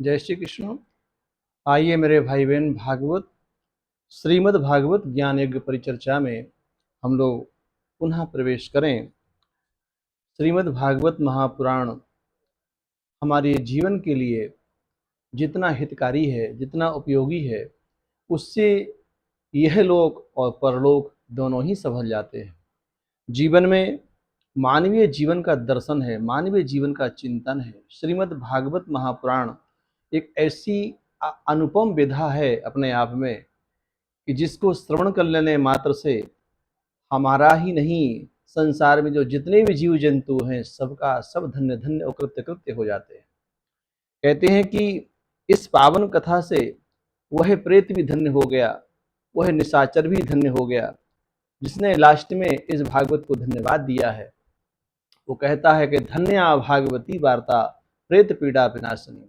जय श्री कृष्ण। आइए मेरे भाई बहन, भागवत श्रीमद् भागवत ज्ञान यज्ञ परिचर्चा में हम लोग पुनः प्रवेश करें। श्रीमद् भागवत महापुराण हमारे जीवन के लिए जितना हितकारी है, जितना उपयोगी है, उससे यह लोक और परलोक दोनों ही संभल जाते हैं। जीवन में मानवीय जीवन का दर्शन है, मानवीय जीवन का चिंतन है। श्रीमद् भागवत महापुराण एक ऐसी अनुपम विधा है अपने आप में कि जिसको श्रवण कर लेने मात्र से हमारा ही नहीं, संसार में जो जितने भी जीव जंतु हैं सबका सब धन्य धन्य और कृत्य कृत्य हो जाते हैं। कहते हैं कि इस पावन कथा से वह प्रेत भी धन्य हो गया, वह निशाचर भी धन्य हो गया, जिसने लास्ट में इस भागवत को धन्यवाद दिया है। वो कहता है कि धन्या भागवती वार्ता प्रेत पीड़ा विनाशनी।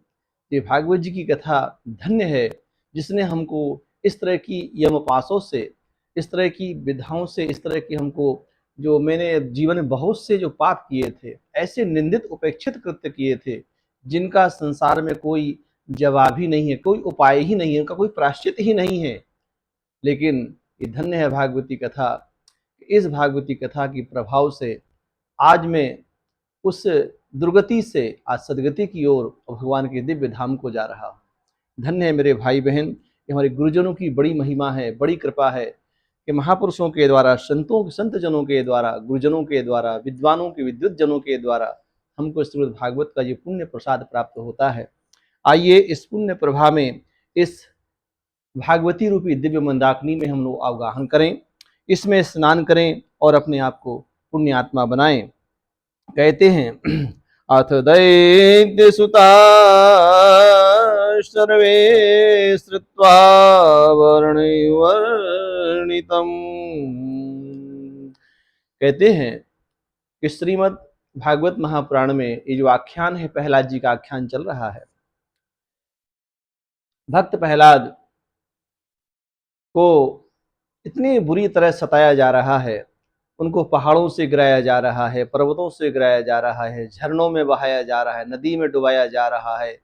ये भागवत जी की कथा धन्य है, जिसने हमको इस तरह की यमपाशों से, इस तरह की विधाओं से, इस तरह की हमको, जो मैंने जीवन में बहुत से जो पाप किए थे, ऐसे निंदित उपेक्षित कृत्य किए थे जिनका संसार में कोई जवाब ही नहीं है, कोई उपाय ही नहीं है, उनका कोई प्रायश्चित ही नहीं है। लेकिन ये धन्य है भागवती कथा। इस भागवती कथा की प्रभाव से आज मैं उस दुर्गति से आज सदगति की ओर भगवान के दिव्य धाम को जा रहा हूँ। धन्य है मेरे भाई बहन, ये हमारे गुरुजनों की बड़ी महिमा है, बड़ी कृपा है कि महापुरुषों के द्वारा, संत जनों के द्वारा, गुरुजनों के द्वारा, विद्वानों के, विद्युत जनों के द्वारा हमको श्रीमद् भागवत का ये पुण्य प्रसाद प्राप्त होता है। आइए इस पुण्य प्रभा में, इस भागवती रूपी दिव्य मंदाकिनी में हम लोग अवगाहन करें, इसमें स्नान करें और अपने आप को पुण्यात्मा बनाएं। कहते हैं अथ दैत्य सुता सर्वे श्रुत्वा वर्णितम। कहते हैं कि श्रीमद् भागवत महापुराण में ये जो आख्यान है, प्रहलाद जी का आख्यान चल रहा है। भक्त प्रहलाद को इतनी बुरी तरह सताया जा रहा है, उनको पहाड़ों से गिराया जा रहा है, पर्वतों से गिराया जा रहा है, झरनों में बहाया जा रहा है, नदी में डुबाया जा रहा है,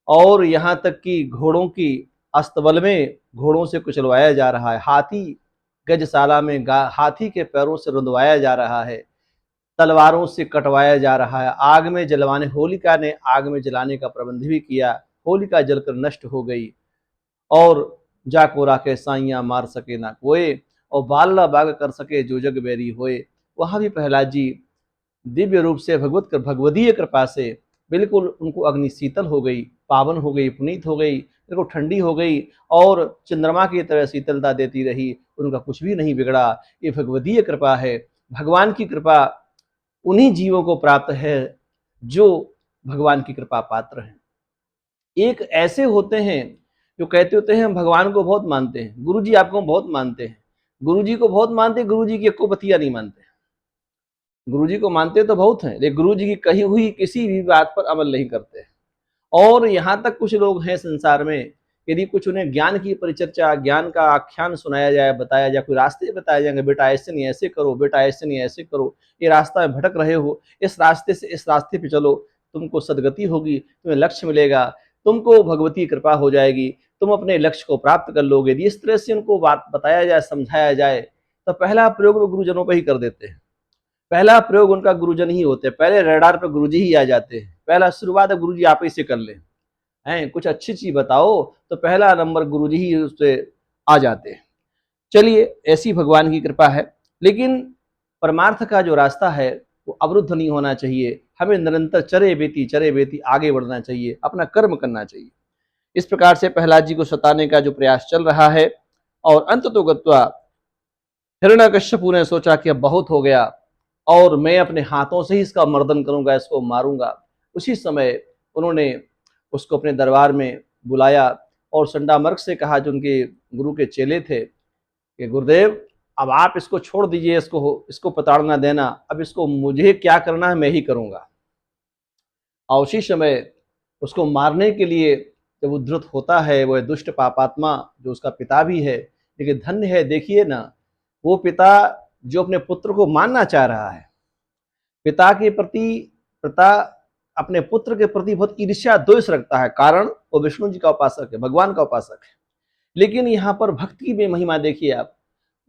और यहाँ तक कि घोड़ों की अस्तबल में घोड़ों से कुचलवाया जा रहा है, हाथी गजशाला में हाथी के पैरों से रुंधवाया जा रहा है, तलवारों से कटवाया जा रहा है, आग में जलवाने, होलिका ने आग में जलाने का प्रबंध भी किया, होलिका जलकर नष्ट हो गई। और जाको राखे साइयां मार सके ना कोई, और बाल्ला बाग कर सके जो जग बैरी होए। वहां भी प्रहलाद जी दिव्य रूप से भगवदीय कृपा से बिल्कुल उनको अग्नि शीतल हो गई, पावन हो गई, पुनीत हो गई, बिल्कुल ठंडी हो गई, और चंद्रमा की तरह शीतलता देती रही, उनका कुछ भी नहीं बिगड़ा। ये भगवदीय कृपा है। भगवान की कृपा उन्हीं जीवों को प्राप्त है जो भगवान की कृपा पात्र हैं। एक ऐसे होते हैं जो कहते होते हैं हम भगवान को बहुत मानते हैं, गुरुजी आपको बहुत मानते हैं, गुरुजी को बहुत मानते हैं, गुरुजी की एको बतिया नहीं मानते। गुरुजी को मानते तो बहुत हैं, लेकिन गुरुजी की कही हुई किसी भी बात पर अमल नहीं करते। और यहाँ तक कुछ लोग हैं संसार में, यदि कुछ उन्हें ज्ञान की परिचर्चा, ज्ञान का आख्यान सुनाया जाए, बताया जाए, कोई रास्ते बताए जाएंगे, बेटा ऐसे नहीं ऐसे करो, बेटा ऐसे नहीं ऐसे करो, ये रास्ता में भटक रहे हो, इस रास्ते से इस रास्ते पे चलो, तुमको सदगति होगी, तुम्हें लक्ष्य मिलेगा, तुमको भगवती कृपा हो जाएगी, तुम अपने लक्ष्य को प्राप्त कर लोगे। यदि इस तरह से उनको बात बताया जाए, समझाया जाए, तो पहला प्रयोग वो गुरुजनों पर ही कर देते हैं। पहला प्रयोग उनका गुरुजन ही होते हैं, पहले रडार पर गुरुजी ही आ जाते हैं। पहला शुरुआत गुरुजी आप ही से कर ले हैं, कुछ अच्छी चीज बताओ तो पहला नंबर गुरुजी ही उससे आ जाते हैं। चलिए, ऐसी भगवान की कृपा है, लेकिन परमार्थ का जो रास्ता है वो अवरुद्ध नहीं होना चाहिए। हमें निरंतर चरे बेती आगे बढ़ना चाहिए, अपना कर्म करना चाहिए। इस प्रकार से प्रहलाद जी को सताने का जो प्रयास चल रहा है, और अंत तो गत्वा हिरण्यकश्यपु ने सोचा कि अब बहुत हो गया और मैं अपने हाथों से ही इसका मर्दन करूंगा, इसको मारूंगा। उसी समय उन्होंने उसको अपने दरबार में बुलाया और संडामर्क से कहा, जो उनके गुरु के चेले थे, कि गुरुदेव अब आप इसको छोड़ दीजिए, इसको प्रताड़ना देना, अब इसको मुझे क्या करना है मैं ही करूंगा। और उसी समय उसको मारने के लिए जब उद्धृत होता है वह दुष्ट पापात्मा, जो उसका पिता भी है, लेकिन धन्य है, देखिए ना, वो पिता जो अपने पुत्र को मारना चाह रहा है, पिता के प्रति, पिता अपने पुत्र के प्रति बहुत ईर्ष्या द्वेष रखता है, कारण वो विष्णु जी का उपासक है, भगवान का उपासक है। लेकिन यहाँ पर भक्त की भी महिमा देखिए आप,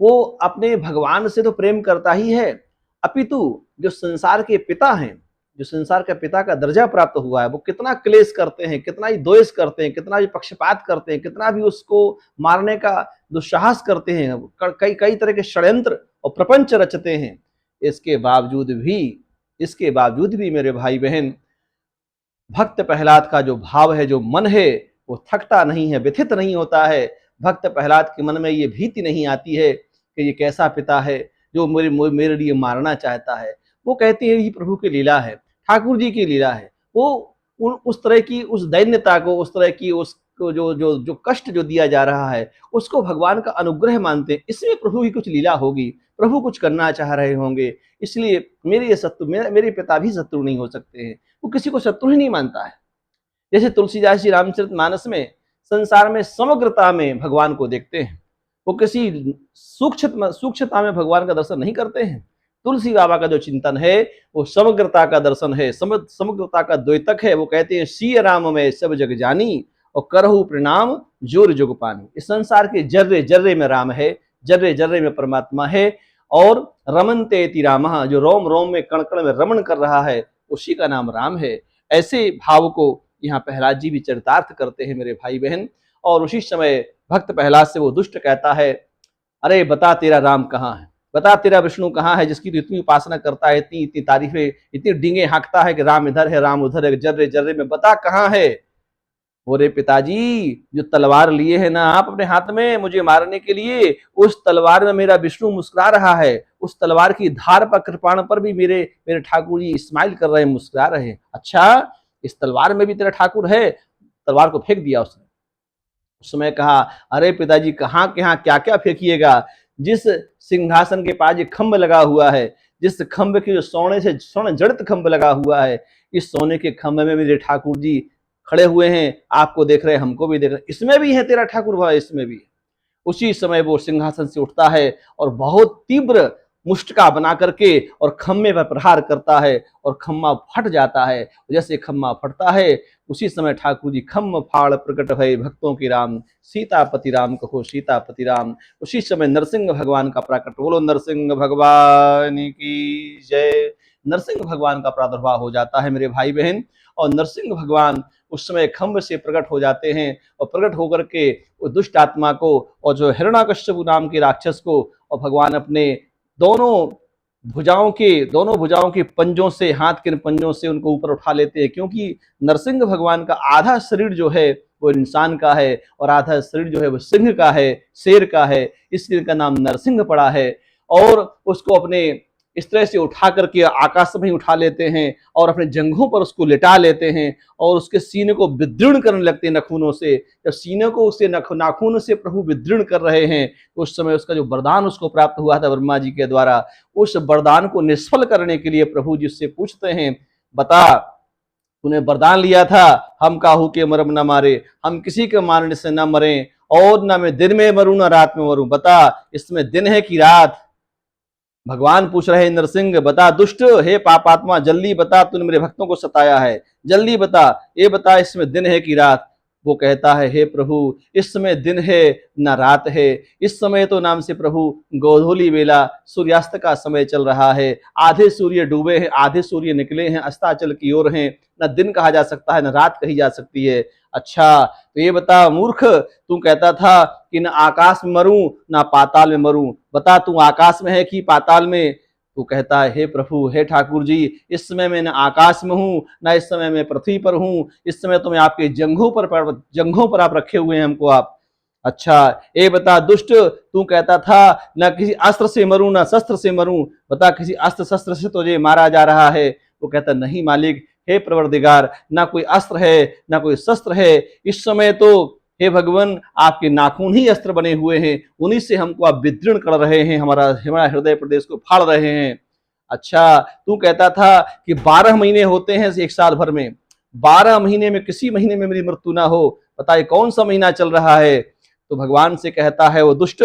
वो अपने भगवान से तो प्रेम करता ही है, अपितु जो संसार के पिता हैं, जो संसार का पिता का दर्जा प्राप्त हुआ है, वो कितना क्लेश करते हैं, कितना ही द्वेष करते हैं, कितना भी पक्षपात करते हैं, कितना भी उसको मारने का दुस्साहस करते हैं, कई कई तरह के षड्यंत्र और प्रपंच रचते हैं। इसके बावजूद भी मेरे भाई बहन, भक्त प्रहलाद का जो भाव है, जो मन है, वो थकता नहीं है, व्यथित नहीं होता है। भक्त प्रहलाद के मन में ये भीति नहीं आती है कि ये कैसा पिता है जो मेरे लिए मारना चाहता है। वो कहते हैं ये प्रभु की लीला है, ठाकुर जी की लीला है। वो उस तरह की उस दैन्यता को, उस तरह की उसको जो जो जो कष्ट जो दिया जा रहा है, उसको भगवान का अनुग्रह मानते हैं। इसमें प्रभु की कुछ लीला होगी, प्रभु कुछ करना चाह रहे होंगे, इसलिए मेरे पिता भी शत्रु नहीं हो सकते हैं। वो किसी को शत्रु ही नहीं मानता है। जैसे तुलसीदास जी रामचरितमानस में संसार में समग्रता में भगवान को देखते हैं, वो किसी सूक्ष्मता में भगवान का दर्शन नहीं करते हैं। तुलसी बाबा का जो चिंतन है वो समग्रता का दर्शन है, समग्रता का द्वैतक है। वो कहते हैं सिय राम में सब जग जानी और करहु प्रणाम जोर जुग पानी। इस संसार के जर्रे जर्रे में राम है, जर्रे जर्रे में परमात्मा है। और रमनते इति रामः, जो रोम रोम में कण कण में रमण कर रहा है, उसी का नाम राम है। ऐसे भाव को यहाँ प्रहलाद जी भी चरितार्थ करते हैं मेरे भाई बहन। और उसी समय भक्त प्रहलाद से वो दुष्ट कहता है, अरे बता तेरा राम कहाँ है, बता तेरा विष्णु कहाँ है, जिसकी तो इतनी उपासना करता है, इतनी इतनी तारीफें, इतनी डींगे हाँकता है कि राम इधर है, राम उधर है, जर्रे जर्रे में, बता कहाँ है। बोले पिताजी, जो तलवार लिए है ना आप अपने हाथ में मुझे मारने के लिए, उस तलवार में मेरा विष्णु मुस्कुरा रहा है। उस तलवार की धार पर, कृपाण पर भी मेरे ठाकुर जी स्माइल कर रहे हैं, मुस्कुरा रहे हैं। अच्छा, इस तलवार में भी तेरा ठाकुर है। तलवार को फेंक दिया उसने। उस समय कहा, अरे पिताजी कहाँ कहाँ क्या क्या फेंकिएगा, जिस सिंहासन के पास खंभ लगा हुआ है, जिस खंभ के सोने जड़ित खंभ लगा हुआ है, इस सोने के खंभ में मेरे ठाकुर जी खड़े हुए हैं, आपको देख रहे हैं, हमको भी देख रहे हैं, इसमें भी है तेरा ठाकुर भाई, इसमें भी। उसी समय वो सिंहासन से उठता है और बहुत तीव्र मुष्टिका बना करके और खम्मे पर प्रहार करता है और खम्मा फट जाता है। जैसे खम्मा फटता है, उसी समय ठाकुर जी खम्म फाड़ प्रकट भय भक्तों की राम, सीतापति राम कहो सीतापति राम। उसी समय नरसिंह भगवान का प्रकट, बोलो नरसिंह भगवान की जय। नरसिंह भगवान का प्रादुर्भाव हो जाता है मेरे भाई बहन। और नरसिंह भगवान उस समय खम्भ से प्रकट हो जाते हैं और प्रकट होकर के उस दुष्ट आत्मा को और जो हिरण्याकश्यप नाम के राक्षस को, और भगवान अपने दोनों भुजाओं के पंजों से, हाथ के पंजों से उनको ऊपर उठा लेते हैं। क्योंकि नरसिंह भगवान का आधा शरीर जो है वो इंसान का है और आधा शरीर जो है वो सिंह का है, शेर का है, इसलिए का नाम नरसिंह पड़ा है। और उसको अपने इस तरह से उठा करके आकाश में ही उठा लेते हैं और अपने जंघों पर उसको लिटा लेते हैं और उसके सीने को विदीर्ण करने लगते हैं नखूनों से। जब सीने को उससे नाखून से प्रभु विदीर्ण कर रहे हैं, तो उस समय उसका जो वरदान उसको प्राप्त हुआ था ब्रह्मा जी के द्वारा, उस वरदान को निष्फल करने के लिए प्रभु जी से पूछते हैं, बता तूने वरदान लिया था हम काहू के मरम न मारे, हम किसी के मारने से न मरे, और न मैं दिन में मरूं न रात में मरूं, बता इसमें दिन है कि रात। भगवान पूछ रहे नरसिंह, बता दुष्ट, हे पापात्मा, जल्दी बता, तूने मेरे भक्तों को सताया है, जल्दी बता, ये बता इसमें दिन है कि रात। वो कहता है, हे प्रभु इस समय दिन है न रात है, इस समय तो नाम से प्रभु गोधूली बेला सूर्यास्त का समय चल रहा है, आधे सूर्य डूबे हैं, आधे सूर्य निकले हैं, अस्ताचल की ओर हैं, न दिन कहा जा सकता है न रात कही जा सकती है। अच्छा तो ये बता मूर्ख, तू कहता था कि न आकाश में मरूं न पाताल में मरूं, बता तू आकाश में है कि पाताल में। तू कहता है, हे प्रभु, हे ठाकुर जी, इस समय मैं न आकाश में हूँ न इस समय मैं पृथ्वी पर हूँ, इस समय तो मैं आपके जंघों पर आप रखे हुए हैं हमको आप। अच्छा ये बता दुष्ट, तू कहता था न किसी अस्त्र से मरूं न शस्त्र से मरूं, बता किसी अस्त्र शस्त्र से तुझे मारा जा रहा है। वो कहता, नहीं मालिक, हे प्रवर्तिगार, ना कोई अस्त्र है ना कोई शस्त्र है, इस समय तो हे भगवान आपके नाखून ही अस्त्र बने हुए हैं, उन्हीं से हमको आप विदीर्ण कर रहे हैं, हमारा हृदय प्रदेश को फाड़ रहे हैं। अच्छा तू कहता था कि 12 महीने होते हैं एक साल भर में, 12 महीने में किसी महीने में मेरी मृत्यु ना हो, बताइए कौन सा महीना चल रहा है। तो भगवान से कहता है वो दुष्ट,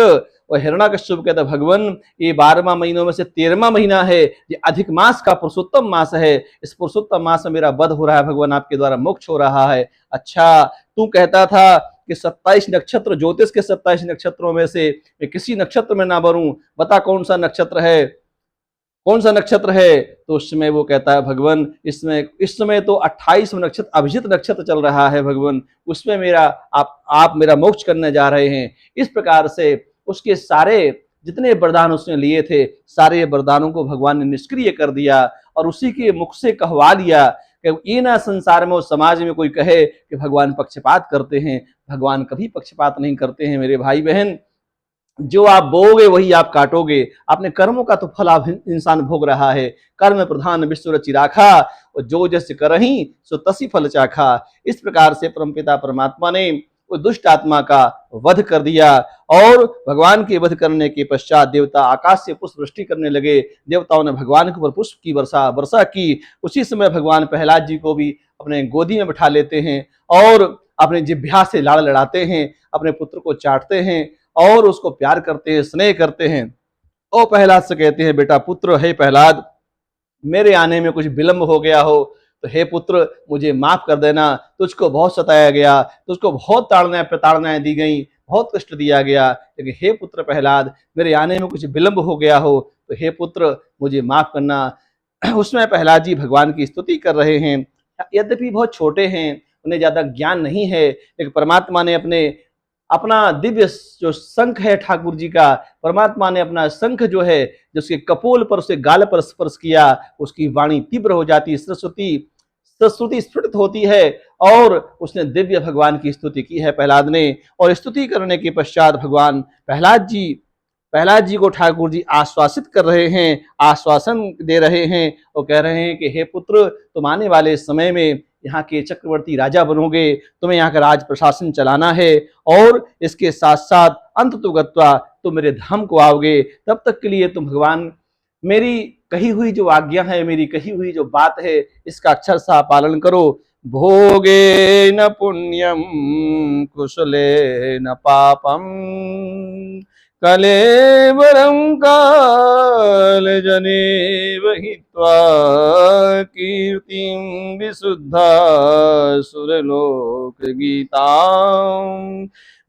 और हिरण्यकश्यप कहता है भगवान ये 12वां महीनों में से 13वां महीना है, ये अधिक मास का पुरुषोत्तम मास है, इस पुरुषोत्तम मास में मेरा वध हो रहा है भगवान, आपके द्वारा मोक्ष हो रहा है। अच्छा तू कहता था कि 27 नक्षत्र, ज्योतिष के 27 नक्षत्रों में से मैं किसी नक्षत्र में ना भरूं, बता कौन सा नक्षत्र है, कौन सा नक्षत्र है। तो उस समय वो कहता है भगवान इसमें इस समय तो 28 नक्षत्र अभिजित नक्षत्र चल रहा है भगवान, उसमें मेरा आप मेरा मोक्ष करने जा रहे हैं। इस प्रकार से उसके सारे जितने वरदान उसने लिए थे, सारे वरदानों को भगवान ने निष्क्रिय कर दिया और उसी के मुख से कहवा लिया कि ये ना संसार में और समाज में कोई कहे कि भगवान पक्षपात करते हैं। भगवान कभी पक्षपात नहीं करते हैं मेरे भाई बहन। जो आप बोओगे वही आप काटोगे, अपने कर्मों का तो फल आप इंसान भोग रहा है। कर्म प्रधान विश्व रचि राखा, और जो जस करहीं सो तसी फल चाखा। इस प्रकार से परमपिता परमात्मा ने उस दुष्ट आत्मा का वध कर दिया और भगवान के वध करने के पश्चात देवता आकाश से पुष्प वृष्टि करने लगे। देवताओं ने भगवान के ऊपर पुष्प की वर्षा की। उसी समय भगवान प्रहलाद जी को भी अपने गोदी में बिठा लेते हैं और अपने जिह्वा से लाड़ लड़ाते हैं, अपने पुत्र को चाटते हैं और उसको प्यार करते हैं, स्नेह करते हैं। और प्रहलाद से कहते हैं बेटा पुत्र, हे प्रहलाद मेरे आने में कुछ विलंब हो गया हो तो हे पुत्र मुझे माफ कर देना, तुझको बहुत सताया गया, तुझको बहुत प्रताड़नाएं दी गई, बहुत कष्ट दिया गया, लेकिन हे पुत्र प्रहलाद मेरे आने में कुछ विलंब हो गया हो तो हे पुत्र मुझे माफ करना। उसमें प्रहलाद जी भगवान की स्तुति कर रहे हैं। यद्यपि बहुत छोटे हैं, उन्हें ज्यादा ज्ञान नहीं है, लेकिन परमात्मा ने अपना दिव्य जो शंख है ठाकुर जी का, परमात्मा ने अपना शंख जो है जिसके कपोल पर उसके गाल पर स्पर्श किया, उसकी वाणी तीव्र हो जाती है, सरस्वती स्फुटित होती है और उसने दिव्य भगवान की स्तुति की है प्रहलाद ने। और स्तुति करने के पश्चात भगवान प्रहलाद जी को ठाकुर जी आश्वासित कर रहे हैं, आश्वासन दे रहे हैं और कह रहे हैं कि हे पुत्र तुम आने वाले समय में यहाँ के चक्रवर्ती राजा बनोगे, तुम्हें यहाँ का राज प्रशासन चलाना है और इसके साथ साथ अंत तो गत्वा तुम मेरे धाम को आओगे। तब तक के लिए तुम भगवान मेरी कही हुई जो आज्ञा है, मेरी कही हुई जो बात है, इसका अक्षर सा पालन करो। भोगे न पुण्यम कुशले न पापम कलेवरं कालजने हित्वा कीर्तिं विशुद्धा सुरलोकगीतां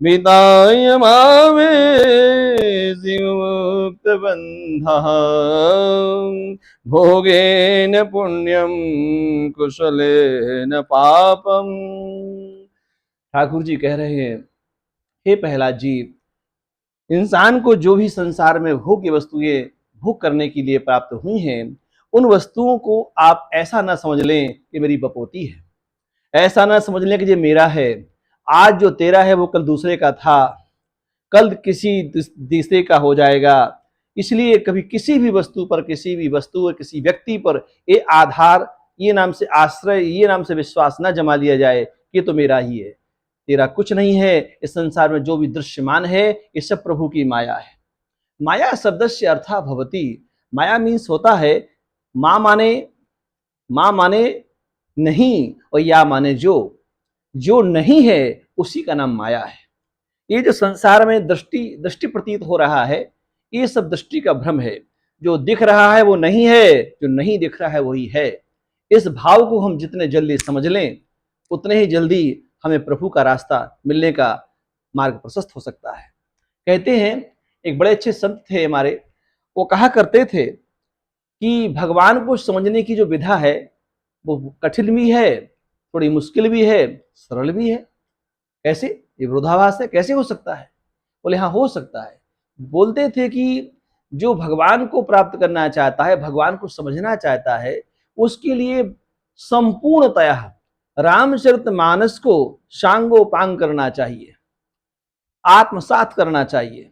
विदाय मावे मुक्तबन्धः भोगेन पुण्यं कुशलेन पापम। ठाकुर जी कह रहे हैं हे प्रहलाद जी, इंसान को जो भी संसार में भोग्य वस्तुएं भोग करने के लिए प्राप्त हुई हैं, उन वस्तुओं को आप ऐसा ना समझ लें कि मेरी बपोती है, ऐसा ना समझ लें कि ये मेरा है। आज जो तेरा है वो कल दूसरे का था, कल किसी तीसरे का हो जाएगा। इसलिए कभी किसी भी वस्तु पर, किसी भी वस्तु और किसी व्यक्ति पर ये आधार, ये नाम से आश्रय, ये नाम से विश्वास न जमा लिया जाए कि तो मेरा ही है। तेरा कुछ नहीं है। इस संसार में जो भी दृश्यमान है ये सब प्रभु की माया है। माया शब्दस्य अर्थः भवति। माया मीन्स होता है माँ माने नहीं और या माने जो नहीं है उसी का नाम माया है। ये जो संसार में दृष्टि प्रतीत हो रहा है, ये सब दृष्टि का भ्रम है। जो दिख रहा है वो नहीं है, जो नहीं दिख रहा है वही है। इस भाव को हम जितने जल्दी समझ लें उतने ही जल्दी हमें प्रभु का रास्ता मिलने का मार्ग प्रशस्त हो सकता है। कहते हैं एक बड़े अच्छे संत थे हमारे, वो कहा करते थे कि भगवान को समझने की जो विधा है वो कठिन भी है, थोड़ी मुश्किल भी है, सरल भी है। कैसे? ये विरोधाभास है, कैसे हो सकता है? बोले हाँ हो सकता है। बोलते थे कि जो भगवान को प्राप्त करना चाहता है, भगवान को समझना चाहता है, उसके लिए संपूर्णतया रामचरितमानस को सांगोपांग करना चाहिए, आत्मसात करना चाहिए।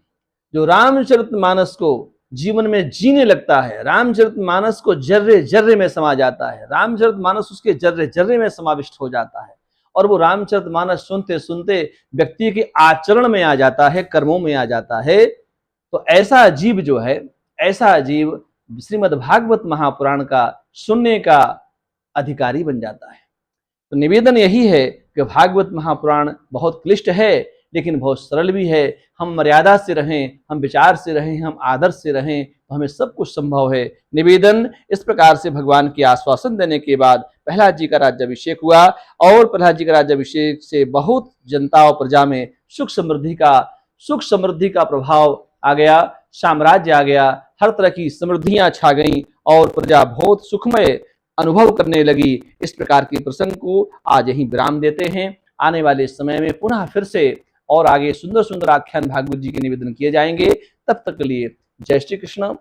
जो रामचरितमानस को जीवन में जीने लगता है, रामचरितमानस को जर्रे जर्रे में समा जाता है, रामचरितमानस उसके जर्रे जर्रे में समाविष्ट हो जाता है और वो रामचरितमानस सुनते सुनते व्यक्ति के आचरण में आ जाता है, कर्मों में आ जाता है, तो ऐसा जीव जो है, ऐसा जीव श्रीमद् भागवत महापुराण का सुनने का अधिकारी बन जाता है। तो निवेदन यही है कि भागवत महापुराण बहुत क्लिष्ट है, लेकिन बहुत सरल भी है। हम मर्यादा से रहें, हम विचार से रहें, हम आदर्श से रहें तो हमें सब कुछ संभव है। निवेदन इस प्रकार से भगवान के आश्वासन देने के बाद प्रहलाद जी का राज्याभिषेक हुआ और प्रहलाद जी का राज्याभिषेक से बहुत जनता और प्रजा में सुख समृद्धि का प्रभाव आ गया, साम्राज्य आ गया, हर तरह की समृद्धियां छा गईं और प्रजा बहुत सुखमय अनुभव करने लगी। इस प्रकार के प्रसंग को आज यहीं विराम देते हैं। आने वाले समय में पुनः फिर से और आगे सुंदर सुंदर आख्यान भागवत जी के निवेदन किए जाएंगे। तब तक के लिए जय श्री कृष्ण,